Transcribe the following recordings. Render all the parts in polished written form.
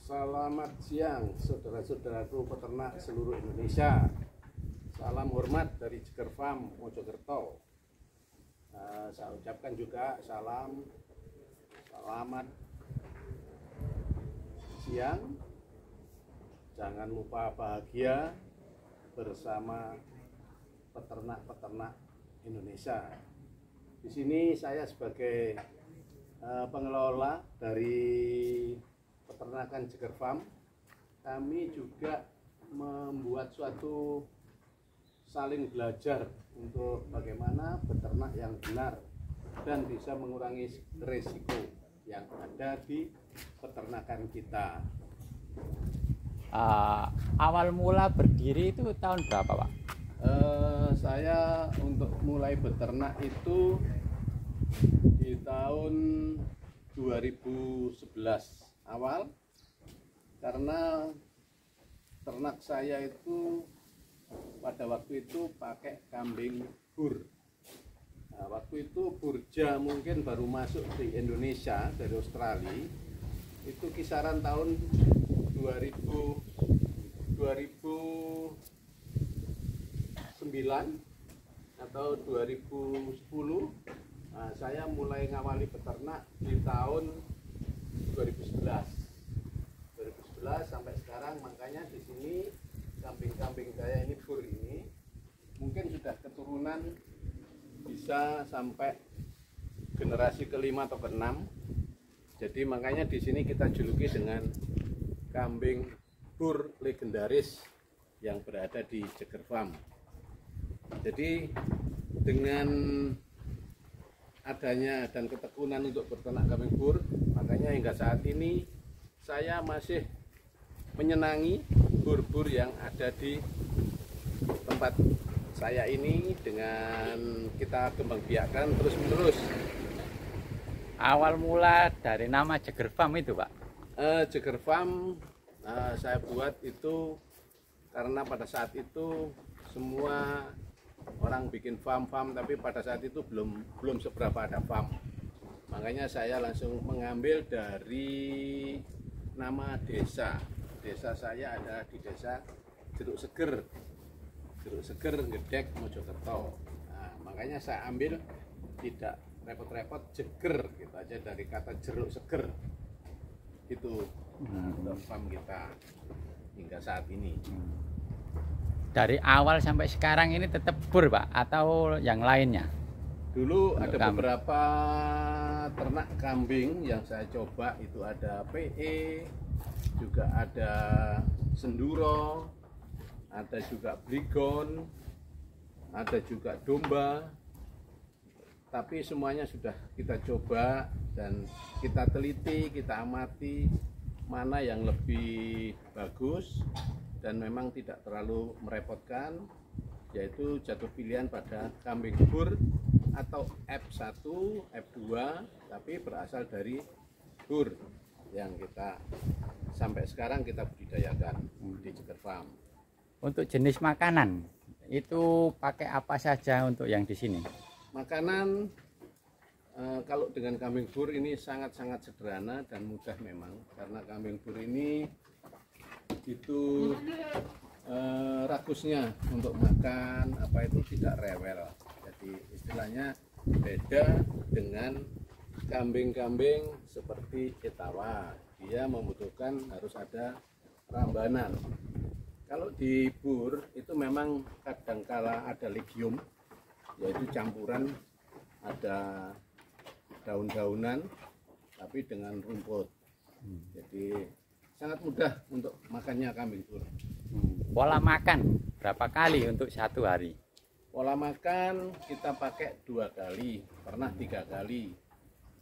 Selamat siang saudara-saudaraku peternak seluruh Indonesia. Salam hormat dari Jeger Farm Mojokerto. Saya ucapkan juga selamat siang. Jangan lupa bahagia bersama peternak-peternak Indonesia. Di sini saya sebagai pengelola dari peternakan Jeger Farm. Kami juga membuat suatu saling belajar untuk bagaimana beternak yang benar dan bisa mengurangi risiko yang ada di peternakan kita. Awal mula berdiri itu tahun berapa, Pak? Saya untuk mulai beternak itu di tahun 2011 awal, karena ternak saya itu pada waktu itu pakai kambing bur. Nah, waktu itu Burja mungkin baru masuk di Indonesia dari Australia, itu kisaran tahun 2009 atau 2010. Nah, saya mulai ngawali peternak di tahun 2011 sampai sekarang. Makanya di sini kambing-kambing saya ini bur ini mungkin sudah keturunan bisa sampai generasi kelima atau keenam. Jadi makanya di sini kita juluki dengan kambing bur legendaris yang berada di Jeger Farm. Jadi dengan adanya dan ketekunan untuk berternak kambing bur, makanya hingga saat ini saya masih menyenangi bur-bur yang ada di tempat saya ini dengan kita kembang biakkan terus menerus. Awal mula dari nama Jeger Farm itu, Pak? Jeger Farm saya buat itu karena pada saat itu semua orang bikin farm, tapi pada saat itu belum seberapa ada farm. Makanya saya langsung mengambil dari nama desa. Desa saya ada di desa Jeruk Seger, Gedek, Mojokerto. Nah, makanya saya ambil tidak repot-repot Jeger gitu aja dari kata jeruk seger. Itu untuk farm kita hingga saat ini. Dari awal sampai sekarang ini tetap bur, Pak, atau yang lainnya? Dulu ada beberapa ternak kambing yang saya coba, itu ada PE, juga ada Senduro, ada juga Bligon, ada juga domba. Tapi semuanya sudah kita coba dan kita teliti, kita amati mana yang lebih bagus dan memang tidak terlalu merepotkan, yaitu jatuh pilihan pada kambing bur atau F1, F2, tapi berasal dari bur yang kita sampai sekarang kita budidayakan di Jeger Farm. Untuk jenis makanan itu pakai apa saja untuk yang di sini? Makanan kalau dengan kambing bur ini sangat-sangat sederhana dan mudah memang, karena kambing bur ini itu rakusnya untuk makan apa itu tidak rewel. Jadi istilahnya beda dengan kambing-kambing seperti Etawa, dia membutuhkan harus ada rambanan. Kalau di bur itu memang kadangkala ada legium, yaitu campuran, ada daun-daunan tapi dengan rumput. Jadi sangat mudah untuk makannya kambing bur. Pola makan berapa kali untuk satu hari? Pola makan kita pakai 2 kali, pernah 3 kali.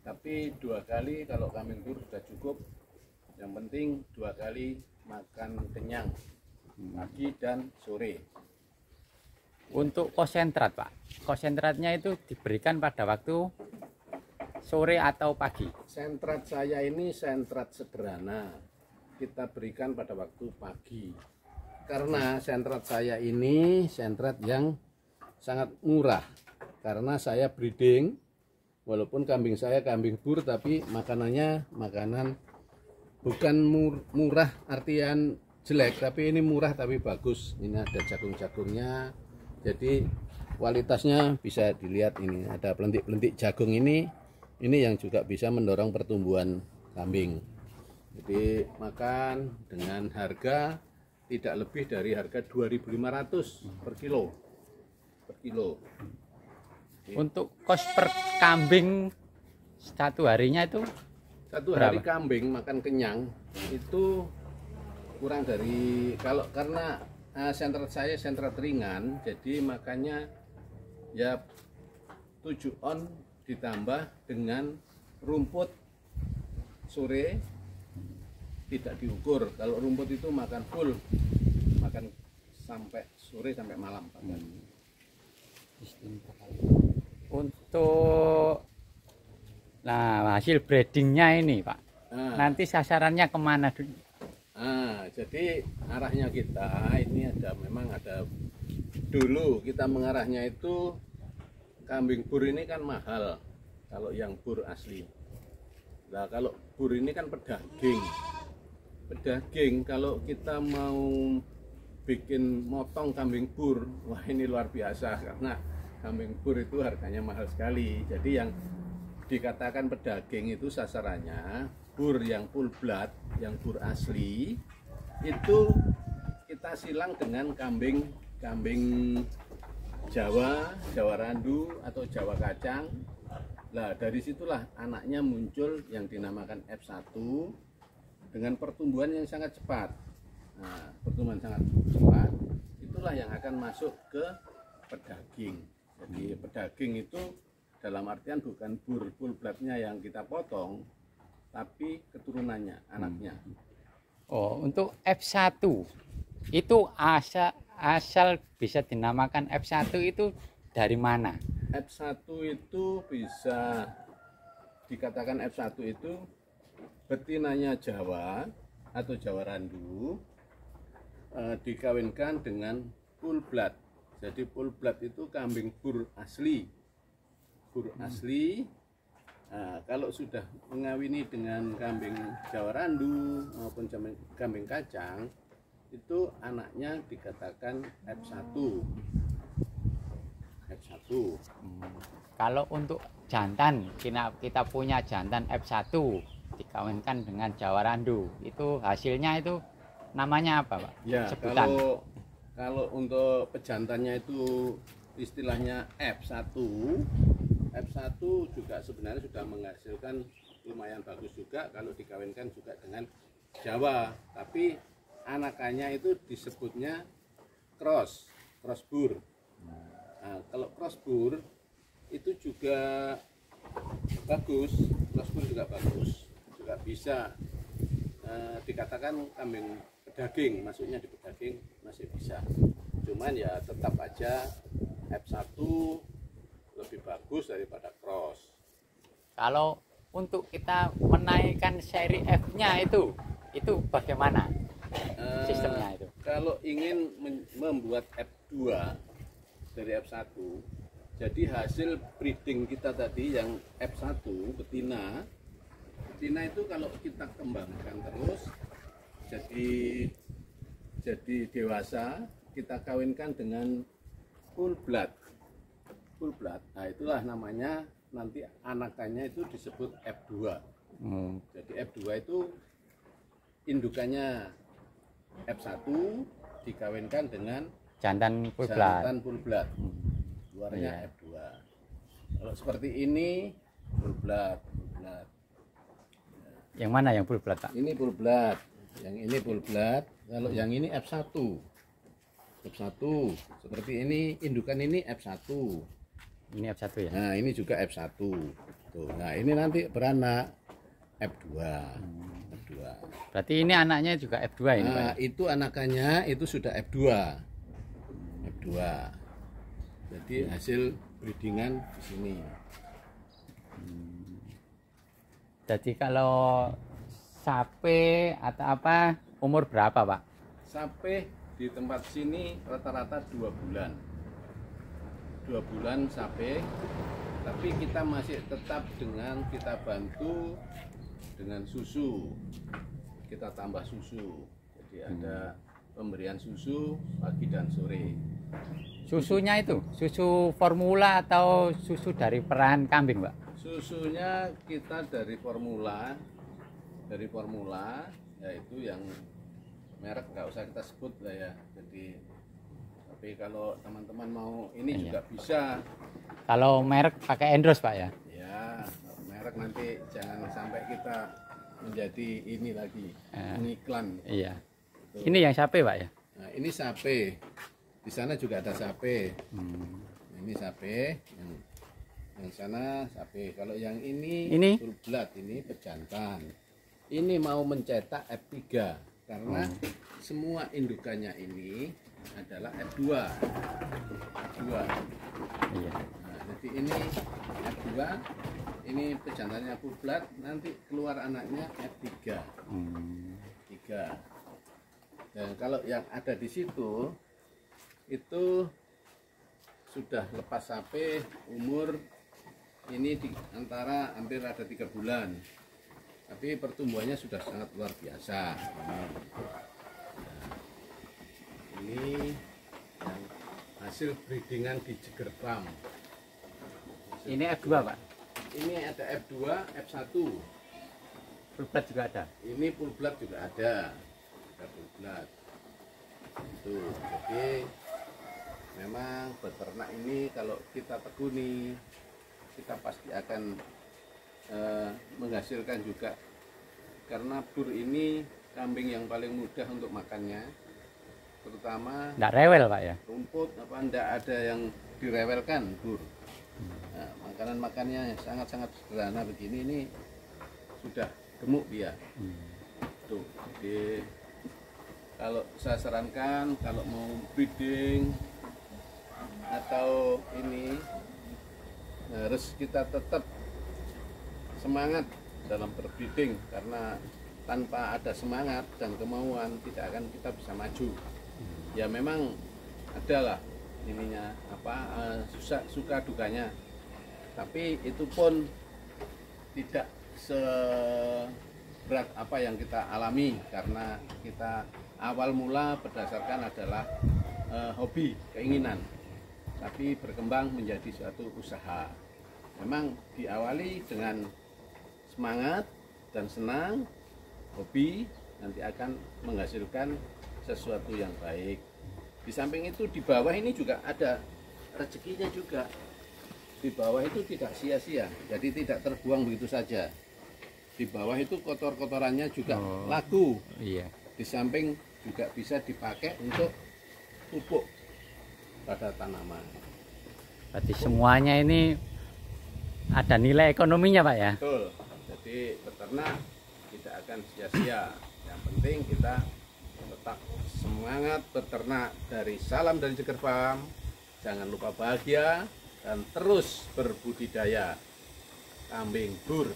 Tapi 2 kali kalau kambing bur sudah cukup. Yang penting 2 kali makan kenyang, pagi dan sore. Untuk konsentrat, Pak, konsentratnya itu diberikan pada waktu sore atau pagi? Sentrat saya ini sentrat sederhana, kita berikan pada waktu pagi. Karena sentrat saya ini sentrat yang sangat murah, karena saya breeding, walaupun kambing saya kambing bur tapi makanannya makanan bukan murah artian jelek, tapi ini murah tapi bagus. Ini ada jagung-jagungnya, jadi kualitasnya bisa dilihat. Ini ada pelentik-pelentik jagung ini yang juga bisa mendorong pertumbuhan kambing. Jadi makan dengan harga tidak lebih dari harga 2.500 per kilo. Untuk kos per kambing satu harinya itu Satu hari kambing makan kenyang itu kurang dari, karena sentral saya sentral ringan, jadi makannya ya 7 on ditambah dengan rumput sore tidak diukur. Kalau rumput itu makan full, makan sampai sore sampai malam. Untuk hasil breedingnya ini Pak, nanti sasarannya kemana dulu? Jadi arahnya kita ini memang ada dulu kita mengarahnya itu kambing bur ini kan mahal kalau yang bur asli. Nah kalau bur ini kan pedaging, kalau kita mau bikin motong kambing bur, wah ini luar biasa karena kambing bur itu harganya mahal sekali. Jadi yang dikatakan pedaging itu sasarannya bur yang full blood, yang bur asli itu kita silang dengan kambing Jawa randu atau Jawa kacang. Nah dari situlah anaknya muncul yang dinamakan F1 dengan pertumbuhan yang sangat cepat. Nah, pertumbuhan sangat cepat itulah yang akan masuk ke pedaging. Jadi pedaging itu dalam artian bukan bur full bloodnya yang kita potong, tapi keturunannya, anaknya. Oh, untuk F1 itu asal bisa dinamakan F1 itu dari mana? F1 itu bisa dikatakan F1 itu betinanya Jawa atau Jawa randu dikawinkan dengan full blood. Jadi full blood itu kambing bur asli. Nah, kalau sudah mengawini dengan kambing Jawa randu maupun kambing kacang, itu anaknya dikatakan F1. Kalau untuk jantan, kita punya jantan F1 dikawinkan dengan Jawa randu, itu hasilnya itu namanya apa Pak? Ya, sebutan. Kalau untuk pejantannya itu istilahnya F1 juga sebenarnya sudah menghasilkan lumayan bagus juga kalau dikawinkan juga dengan Jawa, tapi anakannya itu disebutnya cross bur. Nah, kalau cross bur itu juga bagus, juga bisa dikatakan kambing pedaging, maksudnya di pedaging masih bisa, cuman ya tetap aja F1 lebih bagus daripada cross. Kalau untuk kita menaikkan seri F-nya itu bagaimana sistemnya itu? Kalau ingin membuat F2 dari F1, jadi hasil breeding kita tadi yang F1 betina itu kalau kita kembangkan terus jadi dewasa, kita kawinkan dengan full blood. Nah itulah namanya, nanti anakannya itu disebut F2. Jadi F2 itu indukannya F1 dikawinkan dengan jantan full blood. Luarnya F2. Kalau seperti ini full blood. Yang mana yang full blood Pak? Ini full blood. Yang ini full blood. Kalau yang ini F1 seperti ini, indukan ini F1. Ini F1 ya? Nah ini juga F1 tuh. Nah ini nanti beranak F2. Berarti ini anaknya juga F2 ini Nah Pak? itu anakannya itu sudah F2. Jadi hasil breedingan di sini. Jadi kalau sapi atau apa umur berapa Pak? Sapi di tempat sini rata-rata 2 bulan. 2 bulan sapi, tapi kita masih tetap kita bantu dengan susu. kita tambah susu. Jadi ada pemberian susu pagi dan sore. Susunya itu susu formula atau susu dari perahan kambing, Pak? Susunya kita dari formula, yaitu yang merek nggak usah kita sebut lah ya. Jadi tapi kalau teman-teman mau ini juga bisa. Kalau merek pakai Endros, Pak ya? Ya, merek nanti jangan sampai kita menjadi ini lagi pengiklan. Iya. Ini yang sapi, Pak ya? Nah, ini sapi. Di sana juga ada sapi. Ini sapi, yang sana sapi. Kalau yang ini full blood, ini pejantan. Ini mau mencetak F3 karena semua indukannya ini adalah F2. Iya. Nah, jadi ini F2, ini pejantannya full blood, nanti keluar anaknya F3. 3. Dan kalau yang ada di situ itu sudah lepas sapi, umur ini di antara hampir ada 3 bulan, tapi pertumbuhannya sudah sangat luar biasa. Ini yang hasil breedingan di Jeger Farm. Ini F2, Pak? Ini ada F2, F1. Full blood juga ada? Ini full blood juga ada. Full blood. Itu. Jadi memang beternak ini kalau kita tekuni, kita pasti akan menghasilkan juga, karena bur ini kambing yang paling mudah untuk makannya, terutama nggak rewel, Pak ya? Rumput apa ndak ada yang direwelkan bur. Nah, makanan makannya sangat-sangat sederhana begini, ini sudah gemuk dia. Tuh, jadi kalau saya sarankan kalau mau breeding atau ini harus kita tetap semangat dalam berbreeding, karena tanpa ada semangat dan kemauan tidak akan kita bisa maju. Ya memang adalah ininya apa suka dukanya, tapi itu pun tidak seberat apa yang kita alami, karena kita awal mula berdasarkan adalah hobi, keinginan, tapi berkembang menjadi suatu usaha. Memang diawali dengan semangat dan senang, hobi, nanti akan menghasilkan sesuatu yang baik. Di samping itu di bawah ini juga ada rezekinya juga. Di bawah itu tidak sia-sia, jadi tidak terbuang begitu saja. Di bawah itu kotor-kotorannya juga laku. Iya. Di samping juga bisa dipakai untuk pupuk pada tanaman. Berarti semuanya ini ada nilai ekonominya, Pak ya? Betul. Jadi peternak tidak akan sia-sia. Yang penting kita tetap semangat beternak. Dari salam dari Jeger Farm. Jangan lupa bahagia dan terus berbudidaya kambing bur.